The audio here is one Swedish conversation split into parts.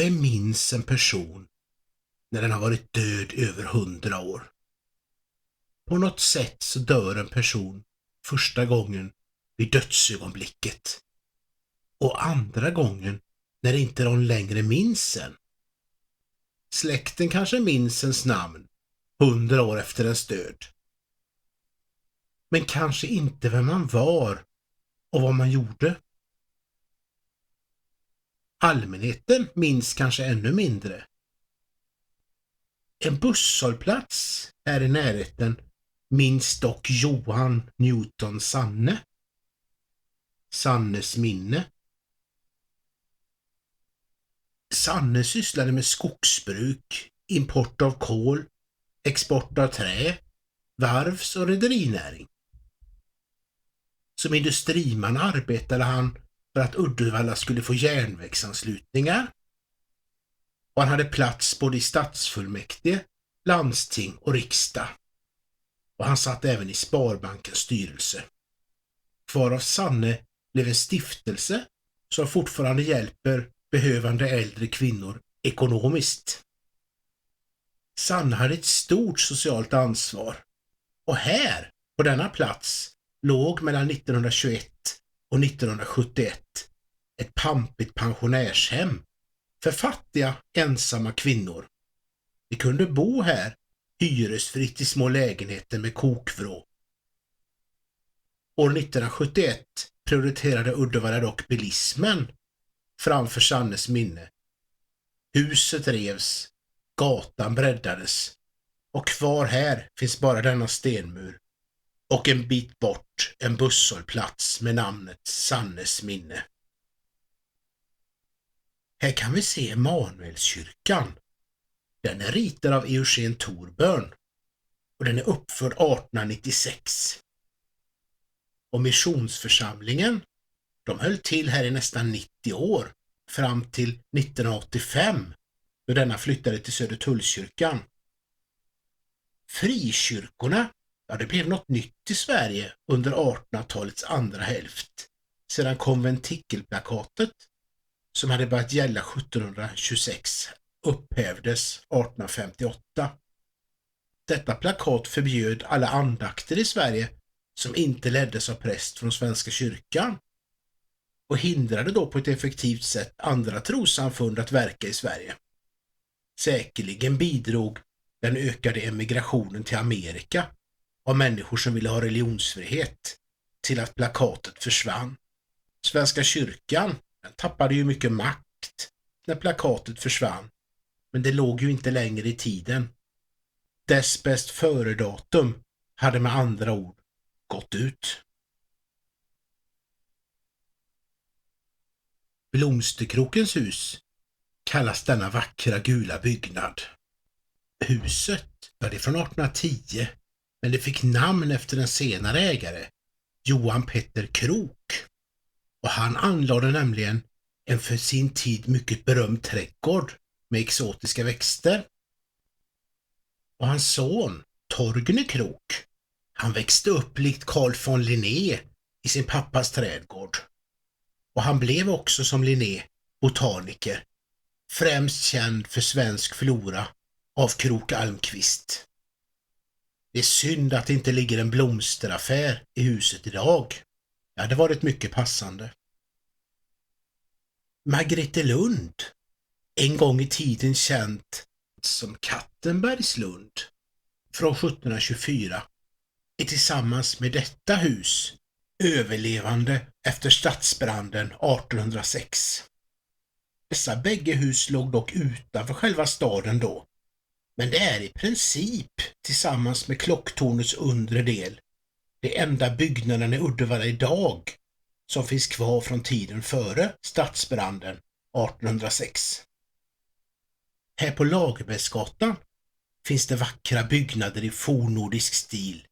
Vem minns en person när den har varit död över 100 år? På något sätt så dör en person första gången vid dödsögonblicket och andra gången när inte de längre minns en. Släkten kanske minns ens namn 100 år efter ens död. Men kanske inte vem man var och vad man gjorde. Allmänheten minns kanske ännu mindre. En busshållplats här i närheten minns dock Johan Newton Sanne. Sannes minne. Sanne sysslade med skogsbruk, import av kol, export av trä, varvs- och rederinäring. Som industriman arbetade han för att Uddevalla skulle få järnvägsanslutningar. Och han hade plats både i stadsfullmäktige, landsting och riksdag. Och han satt även i Sparbankens styrelse. Kvar av Sanne blev en stiftelse som fortfarande hjälper behövande äldre kvinnor ekonomiskt. Sanne hade ett stort socialt ansvar. Och här, på denna plats, låg mellan 1921 och 1971 ett pampigt pensionärshem för fattiga, ensamma kvinnor. De kunde bo här hyresfritt i små lägenheter med kokvrå. År 1971 prioriterade Uddevalla dock bilismen framför Sannes minne. Huset revs, gatan breddades och kvar här finns bara denna stenmur och en bit bort en busshållplats med namnet Sannes minne. Här kan vi se Emanuelskyrkan. Den är ritad av Eugen Thorburn och den är uppförd 1896. Och missionsförsamlingen, de höll till här i nästan 90 år fram till 1985 då denna flyttade till Södertullskyrkan. Frikyrkorna, ja, det blev något nytt i Sverige under 1800-talets andra hälft sedan konventikelplakatet som hade börjat gälla 1726 upphävdes 1858. Detta plakat förbjöd alla andakter i Sverige som inte leddes av präst från Svenska kyrkan och hindrade då på ett effektivt sätt andra trossamfund att verka i Sverige. Säkerligen bidrog den ökade emigrationen till Amerika av människor som ville ha religionsfrihet till att plakatet försvann. Svenska kyrkan tappade ju mycket makt när plakatet försvann, men det låg ju inte längre i tiden. Dess bäst före-datum hade med andra ord gått ut. Blomsterkrokens hus kallas denna vackra gula byggnad. Huset var det från 1810, men det fick namn efter en senare ägare, Johan Petter Krok. Och han anlade nämligen en för sin tid mycket berömd trädgård med exotiska växter. Och hans son, Torgny Krok, han växte upp likt Carl von Linné i sin pappas trädgård. Och han blev också som Linné botaniker, främst känd för svensk flora av Krok Almqvist. Det är synd att det inte ligger en blomsteraffär i huset idag. Det hade varit mycket passande. Margretelund, en gång i tiden känt som Kattenbergslund, från 1724, är tillsammans med detta hus överlevande efter stadsbranden 1806. Dessa bägge hus låg dock utanför själva staden då, men det är i princip tillsammans med klocktornets undre del det enda byggnaden i Uddevalla idag som finns kvar från tiden före stadsbranden 1806. Här på Lagerbergsgatan finns det vackra byggnader i fornnordisk stil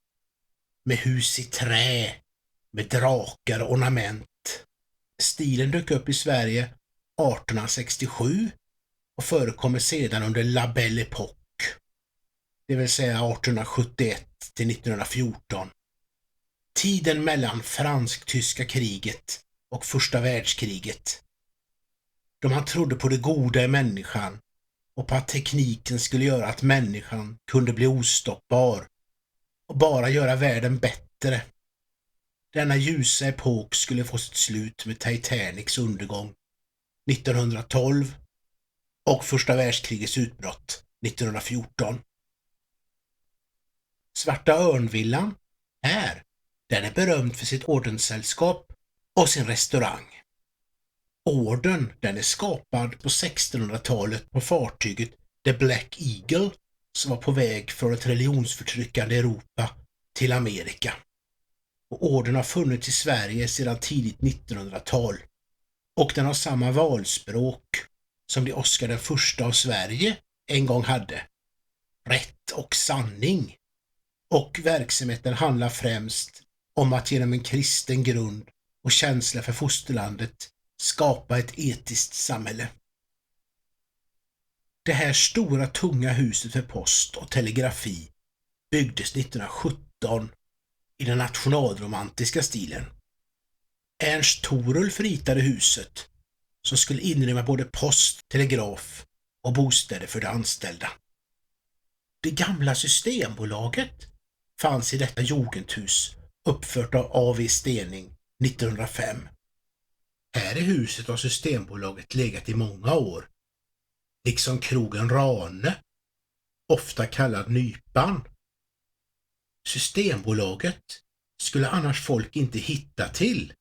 med hus i trä, med drakar och ornament. Stilen dök upp i Sverige 1867 och förekommer sedan under La Belle Époque, det vill säga 1871 till 1914. Tiden mellan fransk-tyska kriget och första världskriget. då man trodde på det goda i människan och på att tekniken skulle göra att människan kunde bli ostoppbar och bara göra världen bättre. Denna ljusa epok skulle få sitt slut med Titanics undergång 1912 och första världskrigets utbrott 1914. Svarta Örnvillan den är berömd för sitt ordenssällskap och sin restaurang. Orden den är skapad på 1600-talet på fartyget The Black Eagle som var på väg från ett religionsförtryckande Europa till Amerika. Och orden har funnits i Sverige sedan tidigt 1900-tal och den har samma valspråk som det Oscar den första av Sverige en gång hade. Rätt och sanning. Och verksamheten handlar främst om att genom en kristen grund och känsla för fosterlandet skapa ett etiskt samhälle. Det här stora tunga huset för post och telegrafi byggdes 1917 i den nationalromantiska stilen. Ernst Thorulf ritade huset som skulle inrymma både post, telegraf och bostäder för de anställda. Det gamla Systembolaget fanns i detta jugendhus uppfört av A.V. Stening 1905. Här i huset har Systembolaget legat i många år, liksom krogen Rane, ofta kallad Nypan. Systembolaget skulle annars folk inte hitta till.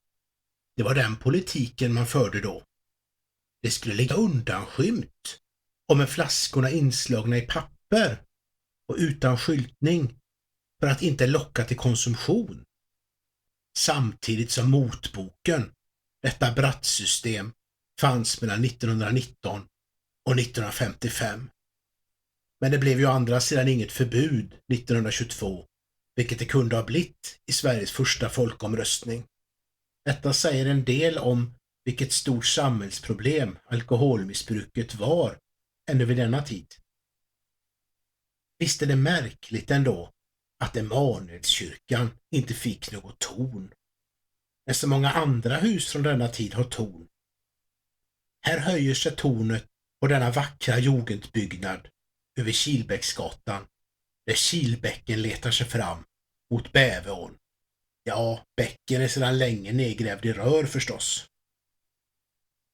Det var den politiken man förde då. Det skulle ligga undanskymt och med flaskorna inslagna i papper och utan skyltning för att inte locka till konsumtion. Samtidigt som motboken, detta brattsystem, fanns mellan 1919 och 1955. Men det blev ju å andra sidan inget förbud 1922, vilket det kunde ha blivit i Sveriges första folkomröstning. Detta säger en del om vilket stort samhällsproblem alkoholmissbruket var ännu vid denna tid. Visst är det märkligt ändå att Emanuelskyrkan inte fick något torn, när så många andra hus från denna tid har torn. Här höjer sig tornet på denna vackra jugendbyggnad över Kilbäcksgatan, där Kilbäcken letar sig fram mot Bäveån. Ja, bäcken är sedan länge nedgrävd i rör förstås.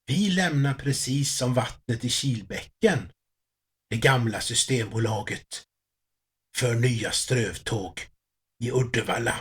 Vi lämnar precis som vattnet i Kilbäcken, det gamla Systembolaget, för nya strövtåg i Uddevalla.